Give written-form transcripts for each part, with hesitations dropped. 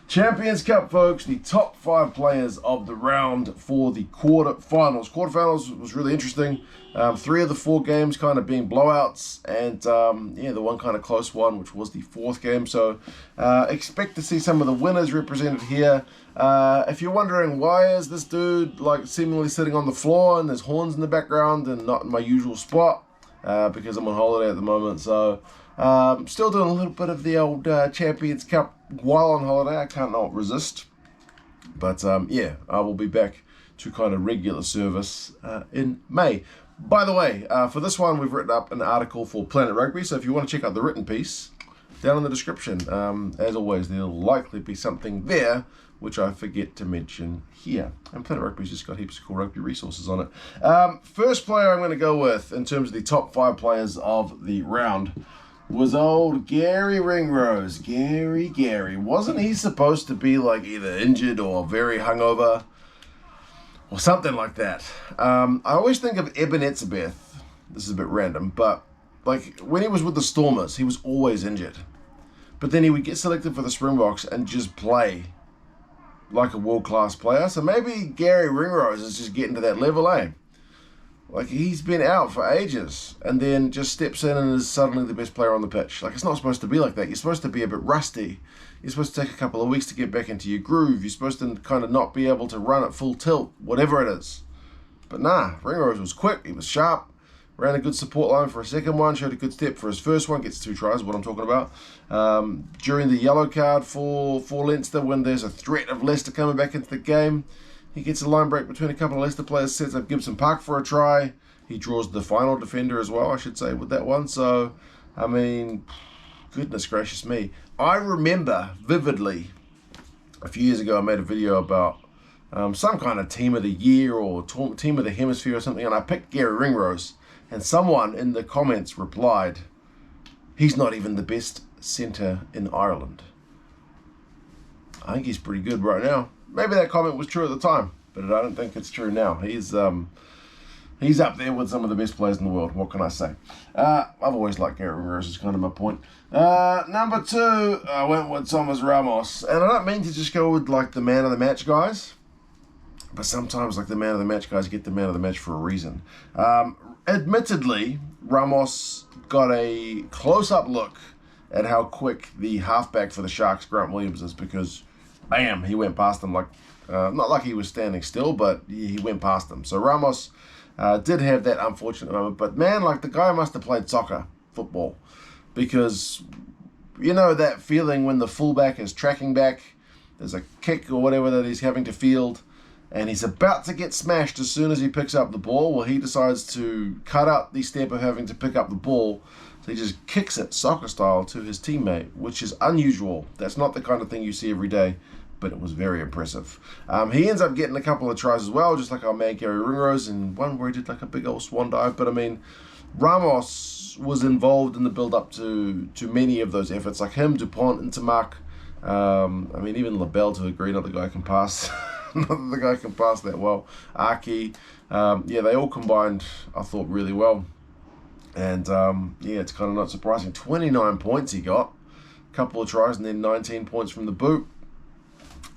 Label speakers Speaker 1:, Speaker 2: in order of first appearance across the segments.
Speaker 1: Champions Cup, folks, the top 5 players of the round for the quarterfinals. Quarterfinals was really interesting. 3 of the 4 games kind of being blowouts, and the one kind of close one, which was the 4th game. So expect to see some of the winners represented here. If you're wondering why is this dude like seemingly sitting on the floor and there's horns in the background and not in my usual spot, because I'm on holiday at the moment. So still doing a little bit of the old Champions Cup while on holiday. I can't not resist. But I will be back to kind of regular service in May. By the way, for this one, we've written up an article for Planet Rugby. So if you want to check out the written piece, down in the description. As always, there'll likely be something there which I forget to mention here. And Planet Rugby's just got heaps of cool rugby resources on it. First player I'm going to go with in terms of the top 5 players of the round was old Gary Ringrose. Gary. Wasn't he supposed to be like either injured or very hungover? Or something like that. I always think of Eben Etzebeth. This is a bit random, but like when he was with the Stormers, he was always injured. But then he would get selected for the Springboks and just play like a world-class player. So maybe Gary Ringrose is just getting to that level, eh? Like, he's been out for ages and then just steps in and is suddenly the best player on the pitch. Like, it's not supposed to be like that. You're supposed to be a bit rusty. You're supposed to take a couple of weeks to get back into your groove. You're supposed to kind of not be able to run at full tilt, whatever it is. But nah, Ringrose was quick. He was sharp. Ran a good support line for a second one. Showed a good step for his first one. Gets 2 tries, what I'm talking about. During the yellow card for Leinster, when there's a threat of Leicester coming back into the game, he gets a line break between a couple of Leicester players, sets up Gibson Park for a try. He draws the final defender as well, I should say, with that one. So, I mean, goodness gracious me. I remember vividly, a few years ago, I made a video about some kind of team of the year or team of the hemisphere or something, and I picked Gary Ringrose, and someone in the comments replied, he's not even the best centre in Ireland. I think he's pretty good right now. Maybe that comment was true at the time, but I don't think it's true now. He's up there with some of the best players in the world. What can I say? I've always liked Gary Ringrose, is kind of my point. Number 2, I went with Thomas Ramos. And I don't mean to just go with like the man of the match guys, but sometimes like the man of the match guys get the man of the match for a reason. Admittedly, Ramos got a close-up look at how quick the halfback for the Sharks, Grant Williams, is, because bam, he went past him like, not like he was standing still, but he went past him. So Ramos did have that unfortunate moment, but man, like the guy must have played football, because you know that feeling when the fullback is tracking back, there's a kick or whatever that he's having to field, and he's about to get smashed as soon as he picks up the ball. Well, he decides to cut out the step of having to pick up the ball, so he just kicks it soccer style to his teammate, which is unusual. That's not the kind of thing you see every day, but it was very impressive. He ends up getting a couple of tries as well, just like our man Gary Ringrose, and one where he did like a big old swan dive. But I mean, Ramos was involved in the build-up to many of those efforts, like him, Dupont, Intermark. I mean, even LaBelle to a degree, not the guy can pass. Not that the guy can pass that well. Aki, they all combined, I thought, really well. And it's kind of not surprising. 29 points he got, a couple of tries, and then 19 points from the boot.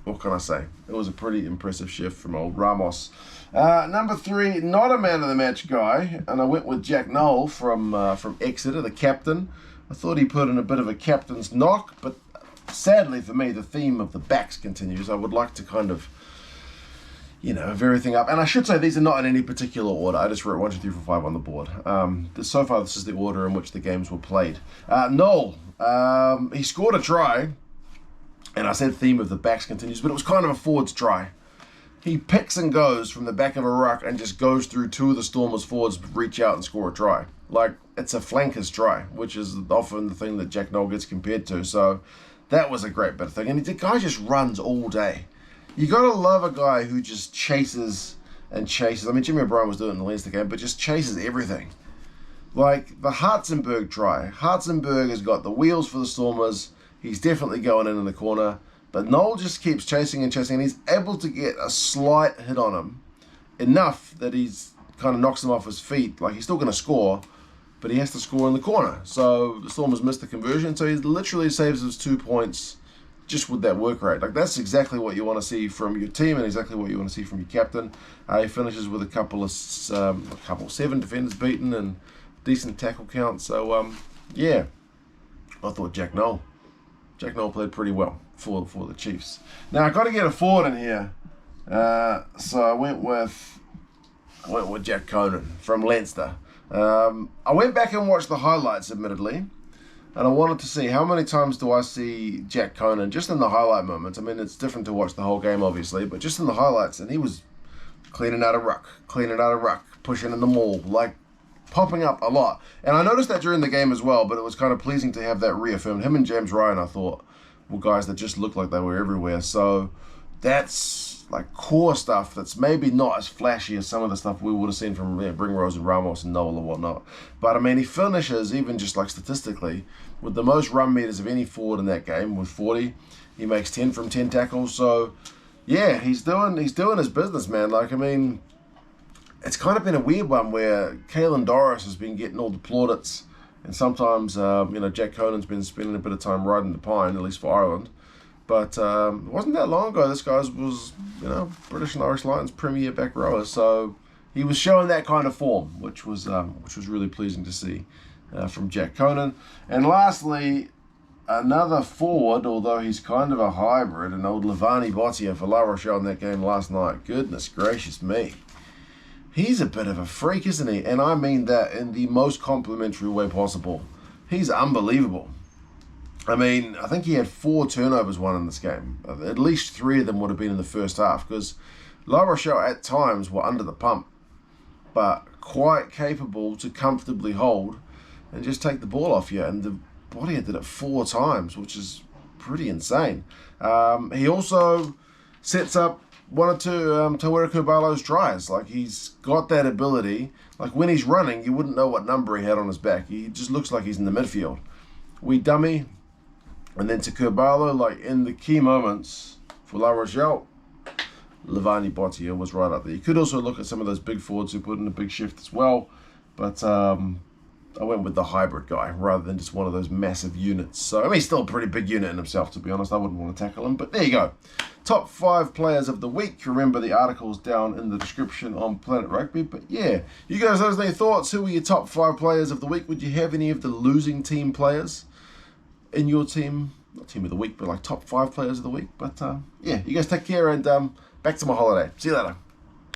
Speaker 1: What can I say? It was a pretty impressive shift from old Ramos. Number 3, not a man of the match guy, and I went with Jack Nowell from Exeter, the captain. I thought he put in a bit of a captain's knock, but sadly for me, the theme of the backs continues. I would like to kind of, have everything up. And I should say these are not in any particular order. I just wrote 1, 2, 3, 4, 5 on the board. So far, this is the order in which the games were played. Nowell, he scored a try. And I said theme of the backs continues, but it was kind of a forwards try. He picks and goes from the back of a ruck and just goes through 2 of the Stormers forwards, reach out and score a try. Like, it's a flanker's try, which is often the thing that Jack Nowell gets compared to. So that was a great bit of thing. And the guy just runs all day. You got to love a guy who just chases and chases. I mean, Jimmy O'Brien was doing it in the Leinster game, but just chases everything. Like the Hartzenberg try. Hartzenberg has got the wheels for the Stormers. He's definitely going in the corner. But Nowell just keeps chasing and chasing, and he's able to get a slight hit on him. Enough that he's kind of knocks him off his feet. Like, he's still going to score, but he has to score in the corner. So the Stormers missed the conversion, so he literally saves his 2 points just with that work rate. Like, that's exactly what you want to see from your team and exactly what you want to see from your captain. He finishes with a couple 7 defenders beaten and decent tackle count. So, yeah, I thought Jack Nowell played pretty well for the Chiefs. Now, I got to get a forward in here. So I went with Jack Conan from Leinster. I went back and watched the highlights, admittedly, and I wanted to see how many times do I see Jack Conan just in the highlight moments. I mean, it's different to watch the whole game, obviously, but just in the highlights, and he was cleaning out a ruck, pushing in the maul, like popping up a lot. And I noticed that during the game as well, but it was kind of pleasing to have that reaffirmed. Him and James Ryan, I thought, were guys that just looked like they were everywhere. So that's like core stuff that's maybe not as flashy as some of the stuff we would have seen from Ringrose and Ramos and Nowell and whatnot. But I mean, he finishes, even just like statistically, with the most run meters of any forward in that game with 40. He makes 10 from 10 tackles. So yeah, he's doing his business, man. Like, I mean, it's kind of been a weird one where Caelan Doris has been getting all the plaudits, and sometimes Jack Conan's been spending a bit of time riding the pine, at least for Ireland. But it wasn't that long ago this guy was, British and Irish Lions premier back rower. So he was showing that kind of form, which was really pleasing to see from Jack Conan. And lastly, another forward, although he's kind of a hybrid, an old Leinster Bottia for La Rochelle in that game last night. Goodness gracious me. He's a bit of a freak, isn't he? And I mean that in the most complimentary way possible. He's unbelievable. I mean, I think he had 4 turnovers won in this game. At least 3 of them would have been in the first half, because La Rochelle at times were under the pump, but quite capable to comfortably hold and just take the ball off you. And the Bottia did it 4 times, which is pretty insane. He also sets up 1 or 2 Tawera Kubalo's tries. Like, he's got that ability. Like, when he's running, you wouldn't know what number he had on his back. He just looks like he's in the midfield. We dummy. And then to Kurbalo, like in the key moments for La Rochelle, Leinster Bottia was right up there. You could also look at some of those big forwards who put in a big shift as well. But I went with the hybrid guy rather than just one of those massive units. So, I mean, he's still a pretty big unit in himself, to be honest. I wouldn't want to tackle him. But there you go. Top 5 players of the week. Remember, the article's down in the description on Planet Rugby. But yeah, you guys, those any thoughts? Who were your top 5 players of the week? Would you have any of the losing team players in your team? Not team of the week, but like top 5 players of the week. But yeah, you guys take care, and back to my holiday. See you later.